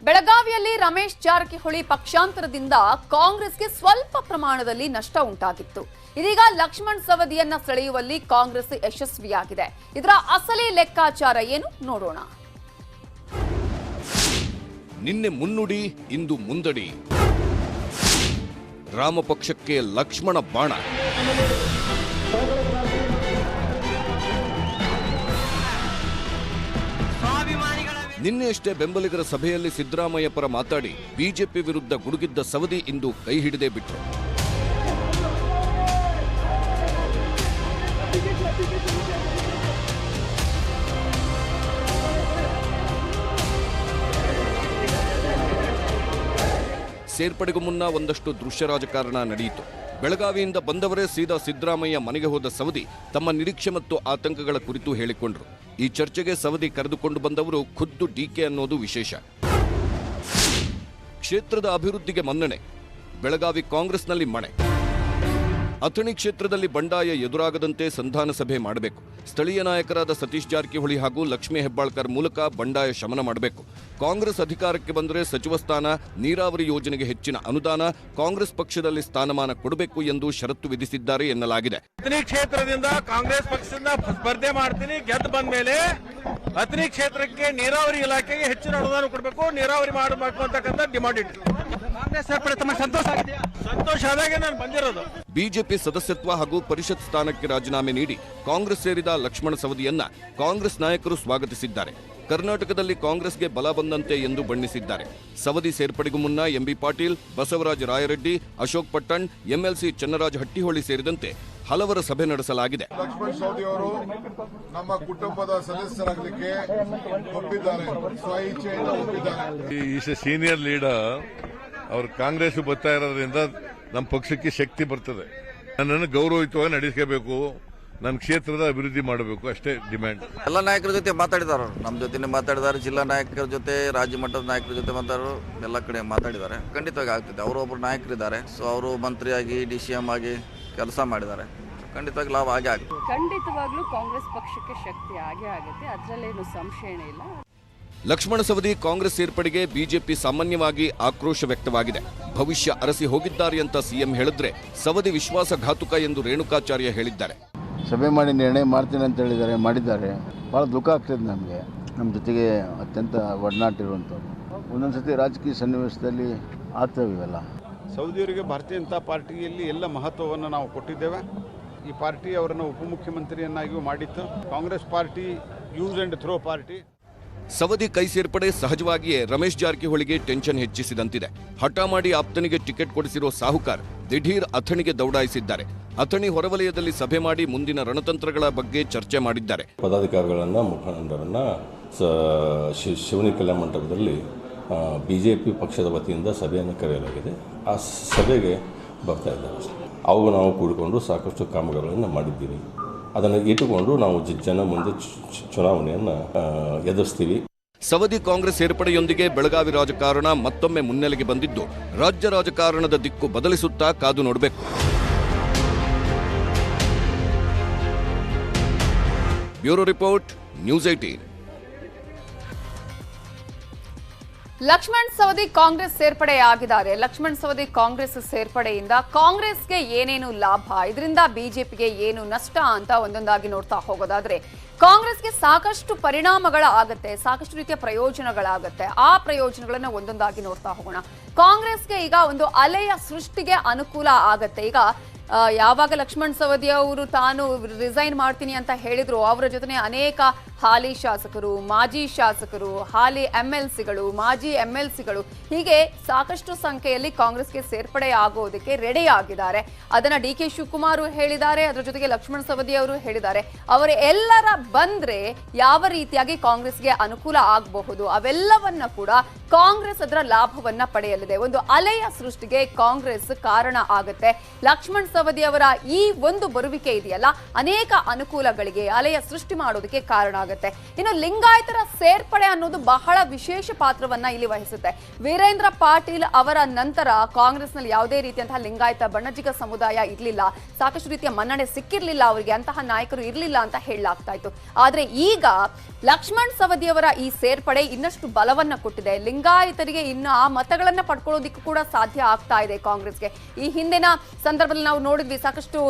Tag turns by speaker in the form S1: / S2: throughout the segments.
S1: ಬೆಳಗಾವಿಯಲ್ಲಿ ರಮೇಶ್ ಜಾರಕಿಹೊಳಿ ಪಕ್ಷಾಂತರದಿಂದ ಕಾಂಗ್ರೆಸ್ಗೆ ಸ್ವಲ್ಪ ಪ್ರಮಾಣದಲ್ಲಿ ನಷ್ಟ ಉಂಟಾಗಿತ್ತು. ಇದೀಗ ಲಕ್ಷ್ಮಣ್ ಸವದಿಯನ್ನ ಸೆಳೆಯುವಲ್ಲಿ ಕಾಂಗ್ರೆಸ್ ಯಶಸ್ವಿಯಾಗಿದೆ. ಇದರ ಅಸಲಿ ಲೆಕ್ಕಾಚಾರ ಏನು ನೋಡೋಣ.
S2: ನಿನ್ನೆ ಮುನ್ನುಡಿ, ಇಂದು ಮುಂದಡಿ. ರಾಮಪಕ್ಷಕ್ಕೆ ಲಕ್ಷ್ಮಣ ಬಾಣ. ನಿನ್ನೆಯಷ್ಟೇ ಬೆಂಬಲಿಗರ ಸಭೆಯಲ್ಲಿ ಸಿದ್ದರಾಮಯ್ಯ ಪರ ಮಾತಾಡಿ ಬಿಜೆಪಿ ವಿರುದ್ಧ ಗುಡುಗಿದ್ದ ಸವದಿ ಇಂದು ಕೈ ಹಿಡಿದೇ ಬಿಟ್ಟರು. ಸೇರ್ಪಡೆಗೂ ಮುನ್ನ ಒಂದಷ್ಟು ದೃಶ್ಯ ರಾಜಕಾರಣ ನಡೆಯಿತು. ಬೆಳಗಾವಿಯಿಂದ ಬಂದವರೇ ಸೀದಾ ಸಿದ್ದರಾಮಯ್ಯ ಮನೆಗೆ ಹೋದ ಸವದಿ ತಮ್ಮ ನಿರೀಕ್ಷೆ ಮತ್ತು ಆತಂಕಗಳ ಕುರಿತು ಹೇಳಿಕೊಂಡರು. ಈ ಚರ್ಚೆಗೆ ಸವದಿ ಕರೆದುಕೊಂಡು ಬಂದವರು ಖುದ್ದು ಡಿಕೆ ಅನ್ನೋದು ವಿಶೇಷ. ಕ್ಷೇತ್ರದ ಅಭಿವೃದ್ಧಿಗೆ ಮನ್ನಣೆ, ಬೆಳಗಾವಿ ಕಾಂಗ್ರೆಸ್ನಲ್ಲಿ ಮಣೆ. ಅಥಣಿ ಕ್ಷೇತ್ರದಲ್ಲಿ ಬಂಡಾಯ ಎದುರಾಗದಂತೆ ಸಂಧಾನ ಸಭೆ ಮಾಡಬೇಕು. ಸ್ಥಳೀಯ ನಾಯಕರಾದ ಸತೀಶ್ ಜಾರಕಿಹೊಳಿ ಹಾಗೂ ಲಕ್ಷ್ಮೀ ಹೆಬ್ಬಾಳ್ಕರ್ ಮೂಲಕ ಬಂಡಾಯ ಶಮನ ಮಾಡಬೇಕು. ಕಾಂಗ್ರೆಸ್ ಅಧಿಕಾರಕ್ಕೆ ಬಂದರೆ ಸಚಿವ ಸ್ಥಾನ, ನೀರಾವರಿ ಯೋಜನೆಗೆ ಹೆಚ್ಚಿನ ಅನುದಾನ, ಕಾಂಗ್ರೆಸ್ ಪಕ್ಷದಲ್ಲಿ ಸ್ಥಾನಮಾನ ಕೊಡಬೇಕು ಎಂದು ಷರತ್ತು ವಿಧಿಸಿದ್ದಾರೆ ಎನ್ನಲಾಗಿದೆ.
S3: ಅಥಣಿ ಕ್ಷೇತ್ರದಿಂದ ಕಾಂಗ್ರೆಸ್ ಪಕ್ಷದಿಂದ ಸ್ಪರ್ಧೆ ಮಾಡ್ತೀನಿ, ಗೆದ್ದು ಬಂದ ಮೇಲೆ ಅಥಣಿ ಕ್ಷೇತ್ರಕ್ಕೆ ನೀರಾವರಿ ಇಲಾಖೆಗೆ ಹೆಚ್ಚಿನ ಅನುದಾನ ಕೊಡಬೇಕು, ನೀರಾವರಿ ಮಾಡಬೇಕು ಅಂತಕ್ಕಂಥ ಡಿಮಾಂಡ್ ಇಟ್ಟು ಕಾಂಗ್ರೆಸ್ ಸೇರ್ಪಡೆ ತಮ್ಮ ಸಂತೋಷ ಆಗಿದೆ. ಸಂತೋಷ ಆದಾಗೆ ನಾನು ಬಂದಿರೋದು.
S2: ಬಿಜೆಪಿ ಸದಸ್ಯತ್ವ ಹಾಗೂ ಪರಿಷತ್ ಸ್ಥಾನಕ್ಕೆ ರಾಜೀನಾಮೆ ನೀಡಿ ಕಾಂಗ್ರೆಸ್ ಸೇರಿದ ಲಕ್ಷ್ಮಣ ಸವದಿಯನ್ನ ಕಾಂಗ್ರೆಸ್ ನಾಯಕರು ಸ್ವಾಗತಿಸಿದ್ದಾರೆ. ಕರ್ನಾಟಕದಲ್ಲಿ ಕಾಂಗ್ರೆಸ್ಗೆ ಬಲ ಬಂದಂತೆ ಎಂದು ಬಣ್ಣಿಸಿದ್ದಾರೆ. ಸವದಿ ಸೇರ್ಪಡೆಗೂ ಮುನ್ನ ಎಂಬಿ ಪಾಟೀಲ್, ಬಸವರಾಜ ರಾಯರೆಡ್ಡಿ, ಅಶೋಕ್ ಪಟ್ಟಣ್, ಎಂಎಲ್ಸಿ ಚನ್ನರಾಜ ಹಟ್ಟಿಹೊಳಿ ಸೇರಿದಂತೆ ಹಲವರ ಸಭೆ ನಡೆಸಲಾಗಿದೆ.
S4: ಲಕ್ಷ್ಮಣ್ ಸವದಿ ಅವರು ನಮ್ಮ ಕುಟುಂಬದ ಸದಸ್ಯರಾಗಲಿಕ್ಕೆ ಒಪ್ಪಿದ್ದಾರೆ, ಸ್ವಇಚ್ಛೆಯಿಂದ ಒಪ್ಪಿದ್ದಾರೆ.
S5: Is A senior leader. ಅವರು ಕಾಂಗ್ರೆಸ್ ಬರ್ತಾ ಇರೋದ್ರಿಂದ ನಮ್ಮ ಪಕ್ಷಕ್ಕೆ ಶಕ್ತಿ ಬರ್ತದೆ. ನನ್ನನ್ನು ಗೌರವಯುತವಾಗಿ ನಡೆಸಬೇಕು, ನನ್ನ ಕ್ಷೇತ್ರದ ಅಭಿವೃದ್ಧಿ ಮಾಡಬೇಕು, ಅಷ್ಟೇ ಡಿಮ್ಯಾಂಡ್.
S6: ಎಲ್ಲ ನಾಯಕರ ಜೊತೆ ಮಾತಾಡಿದಾರೆ, ನಮ್ಮ ಜೊತೆ ಮಾತಾಡಿದ್ದಾರೆ, ಜಿಲ್ಲಾ ನಾಯಕರ ಜೊತೆ, ರಾಜ್ಯ ಮಟ್ಟದ ನಾಯಕರ ಜೊತೆ ಮಾತಾಡೋರು ಎಲ್ಲ ಕಡೆ ಮಾತಾಡಿದ್ದಾರೆ. ಖಂಡಿತವಾಗಿ ಆಗ್ತಿದೆ. ಅವರೊಬ್ಬರು ನಾಯಕರಿದ್ದಾರೆ, ಸೊ ಅವರು ಮಂತ್ರಿಯಾಗಿ DCM ಆಗಿ ಕೆಲಸ ಮಾಡಿದ್ದಾರೆ. ಖಂಡಿತವಾಗಿ ಲಾಭ ಆಗೇ ಆಗುತ್ತೆ.
S7: ಖಂಡಿತವಾಗ್ಲೂ ಕಾಂಗ್ರೆಸ್ ಪಕ್ಷಕ್ಕೆ ಶಕ್ತಿ ಆಗೇ ಆಗುತ್ತೆ, ಅದರಲ್ಲೇನು ಸಂಶಯನೇ ಇಲ್ಲ.
S2: ಲಕ್ಷ್ಮಣ ಸವದಿ ಕಾಂಗ್ರೆಸ್ ಸೇರ್ಪಡೆಗೆ ಬಿಜೆಪಿ ಸಾಮಾನ್ಯವಾಗಿ ಆಕ್ರೋಶ ವ್ಯಕ್ತವಾಗಿದೆ. ಭವಿಷ್ಯ ಅರಸಿ ಹೋಗಿದ್ದಾರೆ ಅಂತ ಸಿಎಂ ಹೇಳಿದ್ರೆ ಸವದಿ ವಿಶ್ವಾಸಘಾತುಕ ಎಂದು ರೇಣುಕಾಚಾರ್ಯ ಹೇಳಿದ್ದಾರೆ.
S8: ಸಭೆ ಮಾಡಿ ನಿರ್ಣಯ ಮಾಡ್ತೀನಿ ಅಂತ ಹೇಳಿದ್ದಾರೆ, ಮಾಡಿದ್ದಾರೆ. ಭಾಳ ದುಃಖ ಆಗ್ತದೆ ನಮಗೆ. ನಮ್ಮ ಜೊತೆಗೆ ಅತ್ಯಂತ ಒಡನಾಟಿರುವಂಥವ್ರು. ಒಂದೊಂದು ಸತಿ ರಾಜಕೀಯ ಸನ್ನಿವೇಶದಲ್ಲಿ ಆಗ್ತವಿವೆಲ್ಲ.
S9: ಸೌದಿಯವರಿಗೆ ಭಾರತೀಯ ಜನತಾ ಪಾರ್ಟಿಯಲ್ಲಿ ಎಲ್ಲ ಮಹತ್ವವನ್ನು ನಾವು ಕೊಟ್ಟಿದ್ದೇವೆ. ಈ ಪಾರ್ಟಿ ಅವರನ್ನು ಉಪಮುಖ್ಯಮಂತ್ರಿಯನ್ನಾಗಿಯೂ ಮಾಡಿತ್ತು. Congress party use and throw party.
S2: Savadi ಕೈ ಸೇರ್ಪಡೆ ಸಹಜವಾಗಿಯೇ ರಮೇಶ್ ಜಾರಕಿಹೊಳಿಗೆ ಟೆನ್ಷನ್ ಹೆಚ್ಚಿಸಿದಂತಿದೆ. ಹಠ ಮಾಡಿ ಆಪ್ತನಿಗೆ ಟಿಕೆಟ್ ಕೊಡಿಸಿರೋ ಸಾಹುಕಾರ್ ದಿಢೀರ್ ಅಥಣಿಗೆ ದೌಡಾಯಿಸಿದ್ದಾರೆ. ಅಥಣಿ ಹೊರವಲಯದಲ್ಲಿ ಸಭೆ ಮಾಡಿ ಮುಂದಿನ ರಣತಂತ್ರಗಳ ಬಗ್ಗೆ ಚರ್ಚೆ ಮಾಡಿದ್ದಾರೆ.
S10: ಪದಾಧಿಕಾರಿಗಳನ್ನ, ಮುಖಂಡರನ್ನ ಶಿವನಿ ಕಲ್ಯಾಣ ಮಂಟಪದಲ್ಲಿ ಬಿಜೆಪಿ ಪಕ್ಷದ ವತಿಯಿಂದ ಸಭೆಯನ್ನು ಕರೆಯಲಾಗಿದೆ. ಆ ಸಭೆಗೆ ಬರ್ತಾ ಇದ್ದಾರೆ. ಅವು ನಾವು ಕೂಡಿಕೊಂಡು ಸಾಕಷ್ಟು ಕಾಮಗಾರಿಗಳನ್ನು ಮಾಡಿದ್ದೀವಿ. ಅದನ್ನು ಇಟ್ಟುಕೊಂಡು ನಾವು ಜನ ಮುಂದೆ ಚುನಾವಣೆಯನ್ನು ಎದುರಿಸ್ತೀವಿ.
S2: ಸವದಿ ಕಾಂಗ್ರೆಸ್ ಸೇರ್ಪಡೆಯೊಂದಿಗೆ ಬೆಳಗಾವಿ ರಾಜಕಾರಣ ಮತ್ತೊಮ್ಮೆ ಮುನ್ನೆಲೆಗೆ ಬಂದಿದ್ದು ರಾಜ್ಯ ರಾಜಕಾರಣದ ದಿಕ್ಕು ಬದಲಿಸುತ್ತಾ ಕಾದು ನೋಡಬೇಕು. Bureau report, news 18.
S1: Laxman Savadi Congress ಸೇರ್ಪಡೆಯಾಗಿದ್ದಾರೆ. ಲಕ್ಷ್ಮಣ್ ಸವದಿ ಕಾಂಗ್ರೆಸ್ ಸೇರ್ಪಡೆಯಿಂದ ಕಾಂಗ್ರೆಸ್ಗೆ ಏನೇನು ಲಾಭ, ಇದರಿಂದ ಬಿಜೆಪಿಗೆ ಏನು ನಷ್ಟ ಅಂತ ಒಂದೊಂದಾಗಿ ನೋಡ್ತಾ ಹೋಗೋದಾದ್ರೆ ಕಾಂಗ್ರೆಸ್ಗೆ ಸಾಕಷ್ಟು ಪರಿಣಾಮಗಳಾಗತ್ತೆ, ಸಾಕಷ್ಟು ರೀತಿಯ ಪ್ರಯೋಜನಗಳಾಗತ್ತೆ. ಆ ಪ್ರಯೋಜನಗಳನ್ನ ಒಂದೊಂದಾಗಿ ನೋಡ್ತಾ ಹೋಗೋಣ. ಕಾಂಗ್ರೆಸ್ಗೆ ಈಗ ಒಂದು ಅಲೆಯ ಸೃಷ್ಟಿಗೆ ಅನುಕೂಲ ಆಗತ್ತೆ. ಈಗ ಯಾವಾಗ ಲಕ್ಷ್ಮಣ್ ಸವದಿ ಅವರು ತಾನು ರಿಸೈನ್ ಮಾಡ್ತೀನಿ ಅಂತ ಹೇಳಿದ್ರು, ಅವರ ಜೊತೆ ಅನೇಕ ಹಾಲಿ ಶಾಸಕರು, ಮಾಜಿ ಶಾಸಕರು, ಹಾಲಿ MLCಗಳು, ಮಾಜಿ MLCಗಳು ಹೀಗೆ ಸಾಕಷ್ಟು ಸಂಖ್ಯೆಯಲ್ಲಿ ಕಾಂಗ್ರೆಸ್ಗೆ ಸೇರ್ಪಡೆ ಆಗೋದಕ್ಕೆ ರೆಡಿ ಆಗಿದ್ದಾರೆ. ಅದನ್ನ DK ಶಿವಕುಮಾರ್ ಹೇಳಿದ್ದಾರೆ, ಅದರ ಜೊತೆಗೆ ಲಕ್ಷ್ಮಣ್ ಸವದಿ ಅವರು ಹೇಳಿದ್ದಾರೆ. ಅವರು ಎಲ್ಲರ ಬಂದ್ರೆ ಯಾವ ರೀತಿಯಾಗಿ ಕಾಂಗ್ರೆಸ್ಗೆ ಅನುಕೂಲ ಆಗಬಹುದು, ಅವೆಲ್ಲವನ್ನ ಕೂಡ ಕಾಂಗ್ರೆಸ್ ಅದರ ಲಾಭವನ್ನ ಪಡೆಯಲಿದೆ. ಒಂದು ಅಲೆಯ ಸೃಷ್ಟಿಗೆ ಕಾಂಗ್ರೆಸ್ ಕಾರಣ ಆಗುತ್ತೆ. ಲಕ್ಷ್ಮಣ್ ಸವದಿ ಅವರ ಈ ಒಂದು ಬರುವಿಕೆ ಇದೆಯಲ್ಲ, ಅನೇಕ ಅನುಕೂಲಗಳಿಗೆ, ಅಲೆಯ ಸೃಷ್ಟಿ ಮಾಡೋದಕ್ಕೆ ಕಾರಣ ಆಗುತ್ತೆ. ಆಗುತ್ತೆ. ಇನ್ನು ಲಿಂಗಾಯತರ ಸೇರ್ಪಡೆ ಅನ್ನೋದು ಬಹಳ ವಿಶೇಷ ಪಾತ್ರವನ್ನ ಇಲ್ಲಿ ವಹಿಸುತ್ತೆ. ವೀರೇಂದ್ರ ಪಾಟೀಲ್ ಅವರ ನಂತರ ಕಾಂಗ್ರೆಸ್ನಲ್ಲಿ ಯಾವುದೇ ರೀತಿಯಂತಹ ಲಿಂಗಾಯತ ಬಣಜಿಗ ಸಮುದಾಯ ಇರಲಿಲ್ಲ, ಸಾಕಷ್ಟು ರೀತಿಯ ಮನ್ನಣೆ ಸಿಕ್ಕಿರ್ಲಿಲ್ಲ ಅವರಿಗೆ, ಅಂತಹ ನಾಯಕರು ಇರಲಿಲ್ಲ ಅಂತ ಹೇಳಲಾಗ್ತಾ ಇತ್ತು. ಆದ್ರೆ ಈಗ ಲಕ್ಷ್ಮಣ್ ಸವದಿಯವರ ಈ ಸೇರ್ಪಡೆ ಇನ್ನಷ್ಟು ಬಲವನ್ನ ಕೊಟ್ಟಿದೆ. ಲಿಂಗಾಯತರಿಗೆ ಇನ್ನು ಆ ಮತಗಳನ್ನ ಪಡ್ಕೊಳ್ಳೋದಿಕ್ಕೂ ಕೂಡ ಸಾಧ್ಯ ಆಗ್ತಾ ಇದೆ ಕಾಂಗ್ರೆಸ್ಗೆ. ಈ ಹಿಂದಿನ ಸಂದರ್ಭದಲ್ಲಿ ನಾವು ನೋಡಿದ್ವಿ, ಸಾಕಷ್ಟು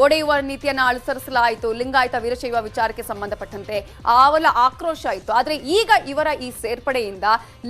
S1: ಒಡೆಯುವ ನೀತಿಯನ್ನ ಅನುಸರಿಸಲಾಯಿತು ಲಿಂಗಾಯತ ವೀರಶೈವ ವಿಚಾರಕ್ಕೆ ಸಂಬಂಧಪಟ್ಟಂತೆ, ಆವಲ ಆಕ್ರೋಶ ಇತ್ತು. ಆದ್ರೆ ಈಗ ಇವರ ಈ ಸೇರ್ಪಡೆಯಿಂದ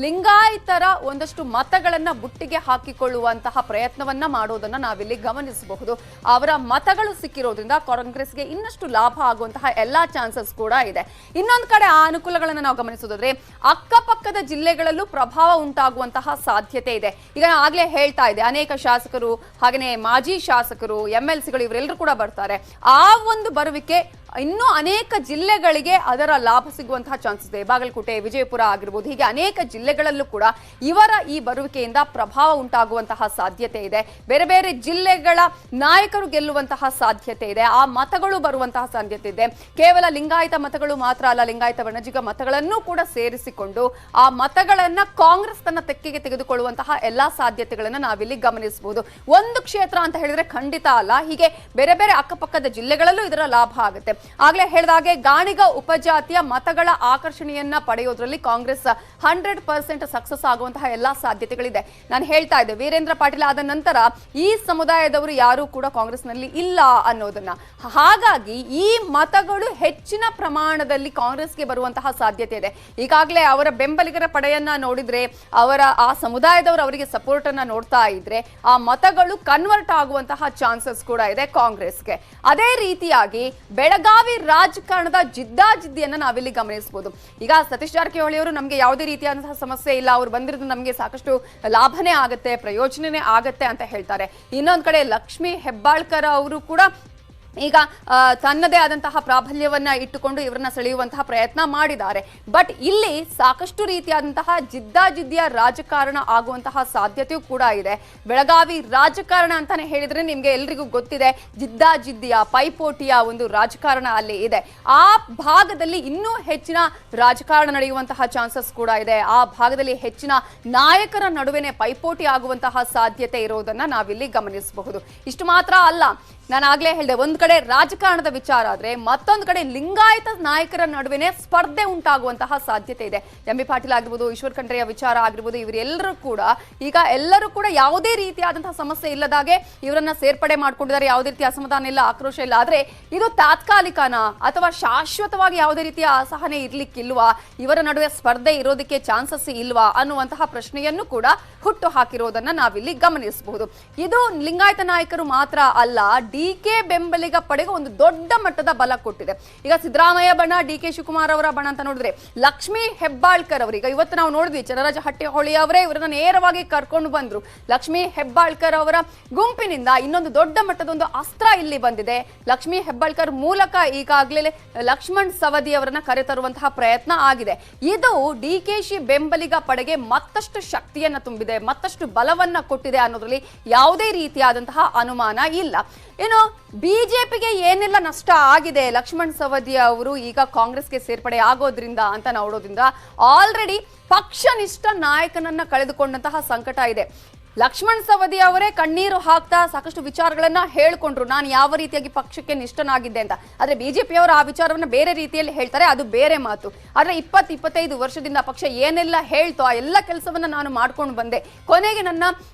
S1: ಲಿಂಗಾಯತರ ಒಂದಷ್ಟು ಮತಗಳನ್ನ ಬುಟ್ಟಿಗೆ ಹಾಕಿಕೊಳ್ಳುವಂತಹ ಪ್ರಯತ್ನವನ್ನ ಮಾಡೋದನ್ನ ನಾವಿಲ್ಲಿ ಗಮನಿಸಬಹುದು. ಅವರ ಮತಗಳು ಸಿಕ್ಕಿರೋದ್ರಿಂದ ಕಾಂಗ್ರೆಸ್ಗೆ ಇನ್ನಷ್ಟು ಲಾಭ ಆಗುವಂತಹ ಎಲ್ಲಾ ಚಾನ್ಸಸ್ ಕೂಡ ಇದೆ. ಇನ್ನೊಂದು ಕಡೆ ಆ ಅನುಕೂಲಗಳನ್ನು ನಾವು ಗಮನಿಸೋದಾದ್ರೆ ಅಕ್ಕಪಕ್ಕದ ಜಿಲ್ಲೆಗಳಲ್ಲೂ ಪ್ರಭಾವ ಉಂಟಾಗುವಂತಹ ಸಾಧ್ಯತೆ ಇದೆ. ಈಗ ಆಗ್ಲೇ ಹೇಳ್ತಾ ಇದೆ, ಅನೇಕ ಶಾಸಕರು ಹಾಗೆಯೇ ಮಾಜಿ ಶಾಸಕರು MLCಗಳು ಇವರೆಲ್ಲರೂ ಕೂಡ ಬರ್ತಾರೆ. ಆ ಒಂದು ಬರುವಿಕೆ ಇನ್ನೂ ಅನೇಕ ಜಿಲ್ಲೆಗಳಿಗೆ ಅದರ ಲಾಭ ಸಿಗುವಂತಹ ಚಾನ್ಸಸ್ ಇದೆ. ಬಾಗಲಕೋಟೆ, ವಿಜಯಪುರ ಆಗಿರ್ಬೋದು, ಹೀಗೆ ಅನೇಕ ಜಿಲ್ಲೆಗಳಲ್ಲೂ ಕೂಡ ಇವರ ಈ ಬರುವಿಕೆಯಿಂದ ಪ್ರಭಾವ ಉಂಟಾಗುವಂತಹ ಸಾಧ್ಯತೆ ಇದೆ. ಬೇರೆ ಬೇರೆ ಜಿಲ್ಲೆಗಳ ನಾಯಕರು ಗೆಲ್ಲುವಂತಹ ಸಾಧ್ಯತೆ ಇದೆ. ಆ ಮತಗಳು ಬರುವಂತಹ ಸಾಧ್ಯತೆ ಇದೆ. ಕೇವಲ ಲಿಂಗಾಯತ ಮತಗಳು ಮಾತ್ರ ಅಲ್ಲ, ಲಿಂಗಾಯತ ಬಣಜಿಗ ಮತಗಳನ್ನು ಕೂಡ ಸೇರಿಸಿಕೊಂಡು ಆ ಮತಗಳನ್ನ ಕಾಂಗ್ರೆಸ್ ತನ್ನ ತೆಕ್ಕೆಗೆ ತೆಗೆದುಕೊಳ್ಳುವಂತಹ ಎಲ್ಲಾ ಸಾಧ್ಯತೆಗಳನ್ನ ನಾವಿಲ್ಲಿ ಗಮನಿಸಬಹುದು. ಒಂದು ಕ್ಷೇತ್ರ ಅಂತ ಹೇಳಿದ್ರೆ ಖಂಡಿತ ಅಲ್ಲ, ಹೀಗೆ ಬೇರೆ ಬೇರೆ ಅಕ್ಕಪಕ್ಕದ ಜಿಲ್ಲೆಗಳಲ್ಲೂ ಇದರ ಲಾಭ ಆಗುತ್ತೆ. ಆಗ್ಲೇ ಹೇಳಿದಾಗೆ ಗಾಣಿಗ ಉಪಜಾತಿಯ ಮತಗಳ ಆಕರ್ಷಣೆಯನ್ನ ಪಡೆಯೋದ್ರಲ್ಲಿ ಕಾಂಗ್ರೆಸ್ 100% ಸಕ್ಸಸ್ ಆಗುವಂತಹ ಎಲ್ಲಾ ಸಾಧ್ಯತೆಗಳಿದೆ. ನಾನು ಹೇಳ್ತಾ ಇದ್ದೆ, ವೀರೇಂದ್ರ ಪಾಟೀಲ್ ಆದ ನಂತರ ಈ ಸಮುದಾಯದವರು ಯಾರು ಕೂಡ ಕಾಂಗ್ರೆಸ್ನಲ್ಲಿ ಇಲ್ಲ ಅನ್ನೋದನ್ನ. ಹಾಗಾಗಿ ಈ ಮತಗಳು ಹೆಚ್ಚಿನ ಪ್ರಮಾಣದಲ್ಲಿ ಕಾಂಗ್ರೆಸ್ಗೆ ಬರುವಂತಹ ಸಾಧ್ಯತೆ ಇದೆ. ಈಗಾಗಲೇ ಅವರ ಬೆಂಬಲಿಗರ ಪಡೆಯನ್ನ ನೋಡಿದ್ರೆ, ಅವರ ಆ ಸಮುದಾಯದವರು ಅವರಿಗೆ ಸಪೋರ್ಟ್ ಅನ್ನ ನೋಡ್ತಾ ಇದ್ರೆ ಆ ಮತಗಳು ಕನ್ವರ್ಟ್ ಆಗುವಂತಹ ಚಾನ್ಸಸ್ ಕೂಡ ಇದೆ ಕಾಂಗ್ರೆಸ್ಗೆ. ಅದೇ ರೀತಿಯಾಗಿ ಬೆಳಗಾವಿ ರಾಜಕಾರಣದ ಜಿದ್ದಾಜಿದ್ದಿಯನ್ನ ನಾವಿಲ್ಲಿ ಗಮನಿಸಬಹುದು. ಈಗ ಸತೀಶ್ ಜಾರಕಿಹೊಳಿ ಅವರು ನಮಗೆ ಯಾವುದೇ ರೀತಿಯಾದಂತಹ ಸಮಸ್ಯೆ ಇಲ್ಲ, ಅವ್ರು ಬಂದಿರೋದು ನಮಗೆ ಸಾಕಷ್ಟು ಲಾಭನೇ ಆಗತ್ತೆ, ಪ್ರಯೋಜನನೇ ಆಗತ್ತೆ ಅಂತ ಹೇಳ್ತಾರೆ. ಇನ್ನೊಂದು ಕಡೆ ಲಕ್ಷ್ಮೀ ಹೆಬ್ಬಾಳ್ಕರ್ ಅವರು ಕೂಡ ಈಗ ತನ್ನದೇ ಆದಂತಹ ಪ್ರಾಬಲ್ಯವನ್ನ ಇಟ್ಟುಕೊಂಡು ಇವರನ್ನ ಸೆಳೆಯುವಂತಹ ಪ್ರಯತ್ನ ಮಾಡಿದ್ದಾರೆ. ಬಟ್ ಇಲ್ಲಿ ಸಾಕಷ್ಟು ರೀತಿಯಾದಂತಹ ಜಿದ್ದಾಜಿದ್ದಿಯ ರಾಜಕಾರಣ ಆಗುವಂತಹ ಸಾಧ್ಯತೆಯೂ ಕೂಡ ಇದೆ. ಬೆಳಗಾವಿ ರಾಜಕಾರಣ ಅಂತಾನೆ ಹೇಳಿದ್ರೆ ನಿಮ್ಗೆ ಎಲ್ರಿಗೂ ಗೊತ್ತಿದೆ, ಜಿದ್ದಾಜಿದ್ದಿಯ ಪೈಪೋಟಿಯ ಒಂದು ರಾಜಕಾರಣ ಅಲ್ಲಿ ಇದೆ. ಆ ಭಾಗದಲ್ಲಿ ಇನ್ನೂ ಹೆಚ್ಚಿನ ರಾಜಕಾರಣ ನಡೆಯುವಂತಹ ಚಾನ್ಸಸ್ ಕೂಡ ಇದೆ. ಆ ಭಾಗದಲ್ಲಿ ಹೆಚ್ಚಿನ ನಾಯಕರ ನಡುವೆನೆ ಪೈಪೋಟಿ ಆಗುವಂತಹ ಸಾಧ್ಯತೆ ಇರೋದನ್ನ ನಾವಿಲ್ಲಿ ಗಮನಿಸಬಹುದು. ಇಷ್ಟು ಮಾತ್ರ ಅಲ್ಲ, ನಾನು ಆಗ್ಲೇ ಹೇಳಿದೆ, ಒಂದ್ ಕಡೆ ರಾಜಕಾರಣದ ವಿಚಾರ ಆದ್ರೆ ಮತ್ತೊಂದು ಕಡೆ ಲಿಂಗಾಯತ ನಾಯಕರ ನಡುವೆನೆ ಸ್ಪರ್ಧೆ ಉಂಟಾಗುವಂತಹ ಸಾಧ್ಯತೆ ಇದೆ. ಎಂ ಬಿ ಪಾಟೀಲ್ ಆಗಿರ್ಬೋದು, ಈಶ್ವರ್ ಖಂಡ್ರೆಯ ವಿಚಾರ ಆಗಿರ್ಬೋದು, ಇವರೆಲ್ಲರೂ ಕೂಡ ಈಗ ಎಲ್ಲರೂ ಕೂಡ ಯಾವುದೇ ರೀತಿಯಾದಂತಹ ಸಮಸ್ಯೆ ಇಲ್ಲದಾಗೆ ಇವರನ್ನ ಸೇರ್ಪಡೆ ಮಾಡ್ಕೊಂಡಿದ್ದಾರೆ. ಯಾವುದೇ ರೀತಿಯ ಅಸಮಾಧಾನ ಇಲ್ಲ, ಆಕ್ರೋಶ ಇಲ್ಲ. ಆದ್ರೆ ಇದು ತಾತ್ಕಾಲಿಕನ ಅಥವಾ ಶಾಶ್ವತವಾಗಿ ಯಾವುದೇ ರೀತಿಯ ಅಸಹನೆ ಇರ್ಲಿಕ್ಕಿಲ್ವಾ, ಇವರ ನಡುವೆ ಸ್ಪರ್ಧೆ ಇರೋದಕ್ಕೆ ಚಾನ್ಸಸ್ ಇಲ್ವಾ ಅನ್ನುವಂತಹ ಪ್ರಶ್ನೆಯನ್ನು ಕೂಡ ಹುಟ್ಟು ಹಾಕಿರೋದನ್ನ ನಾವಿಲ್ಲಿ ಗಮನಿಸಬಹುದು. ಇದು ಲಿಂಗಾಯತ ನಾಯಕರು ಮಾತ್ರ ಅಲ್ಲ, DK ಬೆಂಬಲಿಗ ಪಡೆಗೆ ಒಂದು ದೊಡ್ಡ ಮಟ್ಟದ ಬಲ ಕೊಟ್ಟಿದೆ. ಈಗ ಸಿದ್ದರಾಮಯ್ಯ ಬಣ, DK ಶಿವಕುಮಾರ್ ಅವರ ಬಣ ಅಂತ ನೋಡಿದ್ರೆ ಲಕ್ಷ್ಮೀ ಹೆಬ್ಬಾಳ್ಕರ್ ಅವರೀಗ ಇವತ್ತು ನಾವು ನೋಡಿದ್ವಿ, ಚನ್ನರಾಜ ಹಟ್ಟಿಹೊಳಿ ಅವರೇ ಇವರನ್ನ ನೇರವಾಗಿ ಕರ್ಕೊಂಡು ಬಂದ್ರು. ಲಕ್ಷ್ಮೀ ಹೆಬ್ಬಾಳ್ಕರ್ ಅವರ ಗುಂಪಿನಿಂದ ಇನ್ನೊಂದು ದೊಡ್ಡ ಮಟ್ಟದ ಒಂದು ಅಸ್ತ್ರ ಇಲ್ಲಿ ಬಂದಿದೆ. ಲಕ್ಷ್ಮೀ ಹೆಬ್ಬಾಳ್ಕರ್ ಮೂಲಕ ಈಗಾಗಲೇ ಲಕ್ಷ್ಮಣ್ ಸವದಿ ಅವರನ್ನ ಕರೆತರುವಂತಹ ಪ್ರಯತ್ನ ಆಗಿದೆ. ಇದು DKಶಿ ಬೆಂಬಲಿಗ ಪಡೆಗೆ ಮತ್ತಷ್ಟು ಶಕ್ತಿಯನ್ನ ತುಂಬಿದೆ, ಮತ್ತಷ್ಟು ಬಲವನ್ನ ಕೊಟ್ಟಿದೆ ಅನ್ನೋದ್ರಲ್ಲಿ ಯಾವುದೇ ರೀತಿಯಾದಂತಹ ಅನುಮಾನ ಇಲ್ಲ. ಇನ್ನು ಬಿಜೆಪಿಗೆ ಏನೆಲ್ಲ ನಷ್ಟ ಆಗಿದೆ ಲಕ್ಷ್ಮಣ್ ಸವದಿ ಅವರು ಈಗ ಕಾಂಗ್ರೆಸ್ಗೆ ಸೇರ್ಪಡೆ ಆಗೋದ್ರಿಂದ ಅಂತ ನೋಡೋದ್ರಿಂದ, ಆಲ್ರೆಡಿ ಪಕ್ಷನಿಷ್ಠ ನಾಯಕನನ್ನ ಕಳೆದುಕೊಂಡಂತಹ ಸಂಕಟ ಇದೆ. ಲಕ್ಷ್ಮಣ್ ಸವದಿ ಅವರೇ ಕಣ್ಣೀರು ಹಾಕ್ತಾ ಸಾಕಷ್ಟು ವಿಚಾರಗಳನ್ನ ಹೇಳ್ಕೊಂಡ್ರು, ನಾನು ಯಾವ ರೀತಿಯಾಗಿ ಪಕ್ಷಕ್ಕೆ ನಿಷ್ಠನಾಗಿದ್ದೆ ಅಂತ. ಆದ್ರೆ ಬಿಜೆಪಿಯವರು ಆ ವಿಚಾರವನ್ನ ಬೇರೆ ರೀತಿಯಲ್ಲಿ ಹೇಳ್ತಾರೆ, ಅದು ಬೇರೆ ಮಾತು. ಆದ್ರೆ 20-25 ವರ್ಷದಿಂದ ಪಕ್ಷ ಏನೆಲ್ಲ ಹೇಳ್ತೋ ಆ ಎಲ್ಲ ಕೆಲಸವನ್ನ ನಾನು ಮಾಡ್ಕೊಂಡು ಬಂದೆ, ಕೊನೆಗೆ ನನ್ನ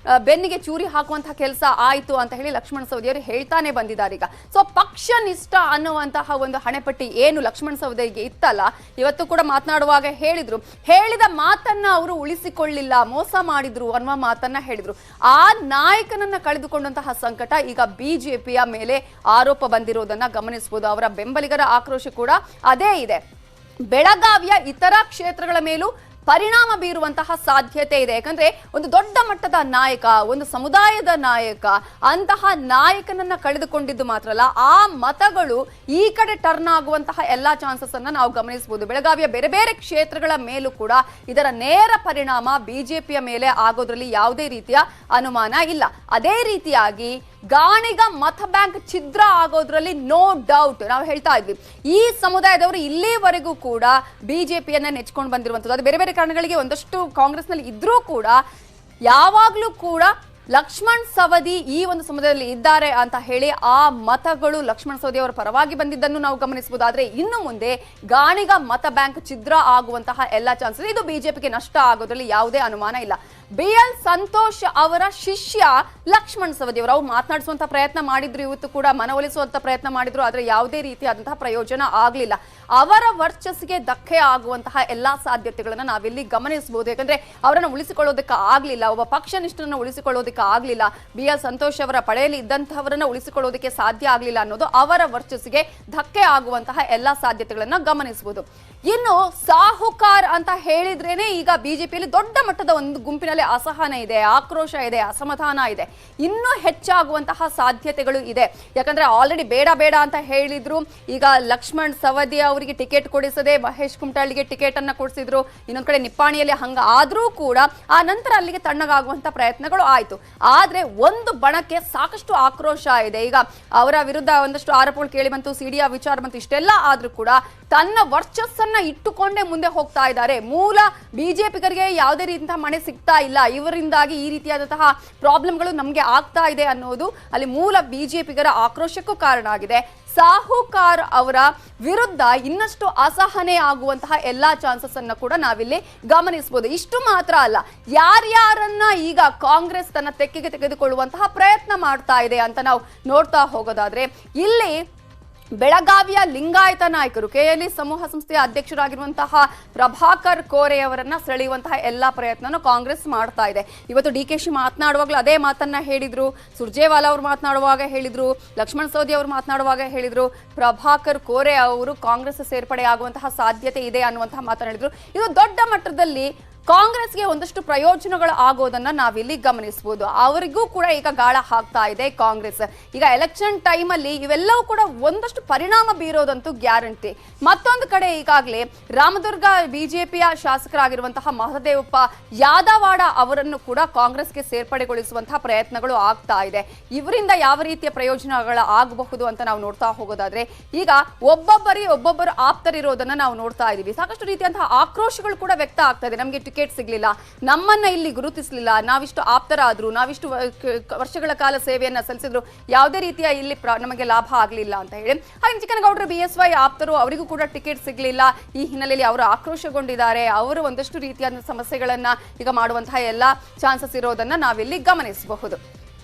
S1: ಬೆನ್ನಿಗೆ ಚೂರಿ ಹಾಕುವಂತಹ ಕೆಲಸ ಆಯ್ತು ಅಂತ ಹೇಳಿ ಲಕ್ಷ್ಮಣ್ ಸವದಿ ಅವರು ಹೇಳ್ತಾನೆ ಬಂದಿದ್ದಾರೆ ಈಗ. ಸೊ ಪಕ್ಷ ನಿಷ್ಠ ಅನ್ನುವಂತಹ ಒಂದು ಹಣೆಪಟ್ಟಿ ಏನು ಲಕ್ಷ್ಮಣ್ ಸವದಿಗೆ ಇತ್ತಲ್ಲ, ಇವತ್ತು ಕೂಡ ಮಾತನಾಡುವಾಗ ಹೇಳಿದ್ರು, ಹೇಳಿದ ಮಾತನ್ನ ಅವರು ಉಳಿಸಿಕೊಳ್ಳಿಲ್ಲ, ಮೋಸ ಮಾಡಿದ್ರು ಅನ್ನುವ ಮಾತನ್ನ ಹೇಳಿದ್ರು. ಆ ನಾಯಕನನ್ನ ಕಳೆದುಕೊಂಡಂತಹ ಸಂಕಟ ಈಗ ಬಿಜೆಪಿಯ ಮೇಲೆ ಆರೋಪ ಬಂದಿರೋದನ್ನ ಗಮನಿಸಬಹುದು. ಅವರ ಬೆಂಬಲಿಗರ ಆಕ್ರೋಶ ಕೂಡ ಅದೇ ಇದೆ. ಬೆಳಗಾವಿಯ ಇತರ ಕ್ಷೇತ್ರಗಳ ಮೇಲೂ ಪರಿಣಾಮ ಬೀರುವಂತಹ ಸಾಧ್ಯತೆ ಇದೆ. ಯಾಕಂದ್ರೆ ಒಂದು ದೊಡ್ಡ ಮಟ್ಟದ ನಾಯಕ, ಒಂದು ಸಮುದಾಯದ ನಾಯಕ, ಅಂತಹ ನಾಯಕನನ್ನ ಕಳೆದುಕೊಂಡಿದ್ದು ಮಾತ್ರ ಅಲ್ಲ, ಆ ಮತಗಳು ಈ ಕಡೆ ಟರ್ನ್ ಆಗುವಂತಹ ಎಲ್ಲಾ ಚಾನ್ಸಸ್ ಅನ್ನ ನಾವು ಗಮನಿಸಬಹುದು. ಬೆಳಗಾವಿಯ ಬೇರೆ ಬೇರೆ ಕ್ಷೇತ್ರಗಳ ಮೇಲೂ ಕೂಡ ಇದರ ನೇರ ಪರಿಣಾಮ ಬಿಜೆಪಿಯ ಮೇಲೆ ಆಗೋದ್ರಲ್ಲಿ ಯಾವುದೇ ರೀತಿಯ ಅನುಮಾನ ಇಲ್ಲ. ಅದೇ ರೀತಿಯಾಗಿ ಗಾಣಿಗ ಮತ ಬ್ಯಾಂಕ್ ಛಿದ್ರ ಆಗೋದ್ರಲ್ಲಿ ನೋ ಡೌಟ್. ನಾವು ಹೇಳ್ತಾ ಇದ್ವಿ, ಈ ಸಮುದಾಯದವರು ಇಲ್ಲಿವರೆಗೂ ಕೂಡ ಬಿಜೆಪಿಯನ್ನ ನೆಚ್ಕೊಂಡು ಬಂದಿರುವಂತದ್ದು. ಅದು ಬೇರೆ ಬೇರೆ ಕಾರಣಗಳಿಗೆ ಒಂದಷ್ಟು ಕಾಂಗ್ರೆಸ್ನಲ್ಲಿ ಇದ್ರೂ ಕೂಡ ಯಾವಾಗ್ಲೂ ಕೂಡ ಲಕ್ಷ್ಮಣ್ ಸವದಿ ಈ ಒಂದು ಸಮುದಾಯದಲ್ಲಿ ಇದ್ದಾರೆ ಅಂತ ಹೇಳಿ ಆ ಮತಗಳು ಲಕ್ಷ್ಮಣ್ ಸವದಿ ಅವರ ಪರವಾಗಿ ಬಂದಿದ್ದನ್ನು ನಾವು ಗಮನಿಸಬಹುದು. ಆದ್ರೆ ಇನ್ನು ಮುಂದೆ ಗಾಣಿಗ ಮತ ಬ್ಯಾಂಕ್ ಛಿದ್ರ ಆಗುವಂತಹ ಎಲ್ಲ ಚಾನ್ಸಸ್, ಇದು ಬಿಜೆಪಿಗೆ ನಷ್ಟ ಆಗೋದ್ರಲ್ಲಿ ಯಾವುದೇ ಅನುಮಾನ ಇಲ್ಲ. BL ಸಂತೋಷ್ ಅವರ ಶಿಷ್ಯ ಲಕ್ಷ್ಮಣ್ ಸವದಿ ಅವರು ಮಾತನಾಡಿಸುವಂತಹ ಪ್ರಯತ್ನ ಮಾಡಿದ್ರು, ಇವತ್ತು ಕೂಡ ಮನವೊಲಿಸುವಂತ ಪ್ರಯತ್ನ ಮಾಡಿದ್ರು. ಆದ್ರೆ ಯಾವುದೇ ರೀತಿಯಾದಂತಹ ಪ್ರಯೋಜನ ಆಗ್ಲಿಲ್ಲ. ಅವರ ವರ್ಚಸ್ಸಿಗೆ ಧಕ್ಕೆ ಆಗುವಂತಹ ಎಲ್ಲಾ ಸಾಧ್ಯತೆಗಳನ್ನ ನಾವಿಲ್ಲಿ ಗಮನಿಸಬಹುದು. ಯಾಕಂದ್ರೆ ಅವರನ್ನು ಉಳಿಸಿಕೊಳ್ಳೋದಕ್ಕೆ ಆಗ್ಲಿಲ್ಲ, ಒಬ್ಬ ಪಕ್ಷನಿಷ್ಠರನ್ನ ಉಳಿಸಿಕೊಳ್ಳೋದಕ್ಕೆ ಆಗ್ಲಿಲ್ಲ, BL ಸಂತೋಷ್ ಅವರ ಪಡೆಯಲ್ಲಿ ಇದ್ದಂತಹವರನ್ನ ಉಳಿಸಿಕೊಳ್ಳೋದಕ್ಕೆ ಸಾಧ್ಯ ಆಗ್ಲಿಲ್ಲ ಅನ್ನೋದು ಅವರ ವರ್ಚಸ್ಸಿಗೆ ಧಕ್ಕೆ ಆಗುವಂತಹ ಎಲ್ಲಾ ಸಾಧ್ಯತೆಗಳನ್ನ ಗಮನಿಸಬಹುದು. ಇನ್ನು ಸಾಹುಕಾರ್ ಅಂತ ಹೇಳಿದ್ರೇನೆ ಈಗ ಬಿಜೆಪಿಯಲ್ಲಿ ದೊಡ್ಡ ಮಟ್ಟದ ಒಂದು ಗುಂಪಿನಲ್ಲಿ ಅಸಹನೆ ಇದೆ, ಆಕ್ರೋಶ ಇದೆ, ಅಸಮಾಧಾನ ಇದೆ. ಇನ್ನೂ ಹೆಚ್ಚಾಗುವಂತಹ ಸಾಧ್ಯತೆಗಳು ಇದೆ. ಯಾಕಂದ್ರೆ ಆಲ್ರೆಡಿ ಬೇಡ ಬೇಡ ಅಂತ ಹೇಳಿದ್ರು. ಈಗ ಲಕ್ಷ್ಮಣ್ ಸವದಿ ಅವರಿಗೆ ಟಿಕೆಟ್ ಕೊಡಿಸದೆ ಮಹೇಶ್ ಕುಮಟಳ್ಳಿಗೆ ಟಿಕೆಟ್ ಅನ್ನ ಕೊಡಿಸಿದ್ರು. ಇನ್ನೊಂದ್ ಕಡೆ ನಿಪ್ಪಾಣಿಯಲ್ಲಿ ಹಂಗ ಆದ್ರೂ ಕೂಡ ಆ ನಂತರ ಅಲ್ಲಿಗೆ ತಣ್ಣಗಾಗುವಂತ ಪ್ರಯತ್ನಗಳು ಆಯ್ತು. ಆದ್ರೆ ಒಂದು ಬಣಕ್ಕೆ ಸಾಕಷ್ಟು ಆಕ್ರೋಶ ಇದೆ. ಈಗ ಅವರ ವಿರುದ್ಧ ಒಂದಷ್ಟು ಆರೋಪಗಳು ಕೇಳಿ ಬಂತು, ಸಿಡಿಯ ವಿಚಾರ ಬಂತು. ಇಷ್ಟೆಲ್ಲ ಆದ್ರೂ ಕೂಡ ತನ್ನ ವರ್ಚಸ್ಸನ್ನ ಇಟ್ಟುಕೊಂಡೇ ಮುಂದೆ ಹೋಗ್ತಾ ಇದ್ದಾರೆ. ಮೂಲ ಬಿಜೆಪಿಗರಿಗೆ ಯಾವುದೇ ರೀತಿಯ ಮಣೆ ಸಿಗ್ತಾ ಇಲ್ಲ, ಇವರಿಂದಾಗಿ ಈ ರೀತಿಯಾದಂತಹ ಪ್ರಾಬ್ಲಮ್ಗಳು ನಮ್ಗೆ ಆಗ್ತಾ ಇದೆ ಅನ್ನೋದು ಅಲ್ಲಿ ಮೂಲ ಬಿಜೆಪಿಗರ ಆಕ್ರೋಶಕ್ಕೂ ಕಾರಣ ಆಗಿದೆ. ಸಾಹುಕಾರ್ ಅವರ ವಿರುದ್ಧ ಇನ್ನಷ್ಟು ಅಸಹನೆ ಆಗುವಂತಹ ಎಲ್ಲಾ ಚಾನ್ಸಸ್ ಅನ್ನ ಕೂಡ ನಾವಿಲ್ಲಿ ಗಮನಿಸಬಹುದು. ಇಷ್ಟು ಮಾತ್ರ ಅಲ್ಲ, ಯಾರ್ಯಾರನ್ನ ಈಗ ಕಾಂಗ್ರೆಸ್ ತನ್ನ ತೆಕ್ಕೆಗೆ ತೆಗೆದುಕೊಳ್ಳುವಂತಹ ಪ್ರಯತ್ನ ಮಾಡ್ತಾ ಇದೆ ಅಂತ ನಾವು ನೋಡ್ತಾ ಹೋಗೋದಾದ್ರೆ, ಇಲ್ಲಿ ಬೆಳಗಾವಿಯ ಲಿಂಗಾಯತ ನಾಯಕರು KLE ಸಮೂಹ ಸಂಸ್ಥೆಯ ಅಧ್ಯಕ್ಷರಾಗಿರುವಂತಹ ಪ್ರಭಾಕರ್ ಕೋರೆ ಅವರನ್ನ ಸೆಳೆಯುವಂತಹ ಎಲ್ಲಾ ಪ್ರಯತ್ನನೂ ಕಾಂಗ್ರೆಸ್ ಮಾಡ್ತಾ ಇದೆ. ಇವತ್ತು DKಶಿ ಮಾತನಾಡುವಾಗಲೂ ಅದೇ ಮಾತನ್ನ ಹೇಳಿದ್ರು, ಸುರ್ಜೇವಾಲಾ ಅವರು ಮಾತನಾಡುವಾಗ ಹೇಳಿದ್ರು, ಲಕ್ಷ್ಮಣ್ ಸವದಿ ಅವರು ಮಾತನಾಡುವಾಗ ಹೇಳಿದ್ರು, ಪ್ರಭಾಕರ್ ಕೋರೆ ಅವರು ಕಾಂಗ್ರೆಸ್ ಸೇರ್ಪಡೆ ಆಗುವಂತಹ ಸಾಧ್ಯತೆ ಇದೆ ಅನ್ನುವಂತಹ ಮಾತನ್ನ ಹೇಳಿದ್ರು. ಇದು ದೊಡ್ಡ ಮಟ್ಟದಲ್ಲಿ ಕಾಂಗ್ರೆಸ್ಗೆ ಒಂದಷ್ಟು ಪ್ರಯೋಜನಗಳು ಆಗೋದನ್ನ ನಾವಿಲ್ಲಿ ಗಮನಿಸಬಹುದು. ಅವರಿಗೂ ಕೂಡ ಈಗ ಗಾಳ ಹಾಕ್ತಾ ಇದೆ ಕಾಂಗ್ರೆಸ್. ಈಗ ಎಲೆಕ್ಷನ್ ಟೈಮ್ ಅಲ್ಲಿ ಇವೆಲ್ಲವೂ ಕೂಡ ಒಂದಷ್ಟು ಪರಿಣಾಮ ಬೀರೋದಂತೂ ಗ್ಯಾರಂಟಿ. ಮತ್ತೊಂದು ಕಡೆ ಈಗಾಗಲೇ ರಾಮದುರ್ಗ ಬಿಜೆಪಿಯ ಶಾಸಕರಾಗಿರುವಂತಹ ಮಹದೇವಪ್ಪ ಯಾದವಾಡ ಅವರನ್ನು ಕೂಡ ಕಾಂಗ್ರೆಸ್ಗೆ ಸೇರ್ಪಡೆಗೊಳಿಸುವಂತಹ ಪ್ರಯತ್ನಗಳು ಆಗ್ತಾ ಇದೆ. ಇವರಿಂದ ಯಾವ ರೀತಿಯ ಪ್ರಯೋಜನಗಳು ಆಗಬಹುದು ಅಂತ ನಾವು ನೋಡ್ತಾ ಹೋಗೋದಾದ್ರೆ, ಈಗ ಒಬ್ಬೊಬ್ಬರು ಆಪ್ತರಿರೋದನ್ನ ನಾವು ನೋಡ್ತಾ ಇದೀವಿ. ಸಾಕಷ್ಟು ರೀತಿಯಂತಹ ಆಕ್ರೋಶಗಳು ಕೂಡ ವ್ಯಕ್ತ ಆಗ್ತಾ ಇದೆ. ನಮಗೆ ಟಿಕೆಟ್ ಸಿಗ್ಲಿಲ್ಲ, ನಮ್ಮನ್ನ ಇಲ್ಲಿ ಗುರುತಿಸಲಿಲ್ಲ, ನಾವಿಷ್ಟು ಆಪ್ತರಾದ್ರು, ನಾವಿಷ್ಟು ವರ್ಷಗಳ ಕಾಲ ಸೇವೆಯನ್ನ ಸಲ್ಲಿಸಿದ್ರು, ಯಾವುದೇ ರೀತಿಯ ಇಲ್ಲಿ ನಮಗೆ ಲಾಭ ಆಗ್ಲಿಲ್ಲ ಅಂತ ಹೇಳಿ. ಹಾಗೆ ಚಿಕ್ಕನಗೌಡರು BSY ಆಪ್ತರು, ಅವರಿಗೂ ಕೂಡ ಟಿಕೆಟ್ ಸಿಗ್ಲಿಲ್ಲ. ಈ ಹಿನ್ನೆಲೆಯಲ್ಲಿ ಅವರು ಆಕ್ರೋಶಗೊಂಡಿದ್ದಾರೆ. ಅವರು ಒಂದಷ್ಟು ರೀತಿಯಾದ ಸಮಸ್ಯೆಗಳನ್ನ ಈಗ ಮಾಡುವಂತಹ ಎಲ್ಲಾ ಚಾನ್ಸಸ್ ಇರೋದನ್ನ ನಾವಿಲ್ಲಿ ಗಮನಿಸಬಹುದು.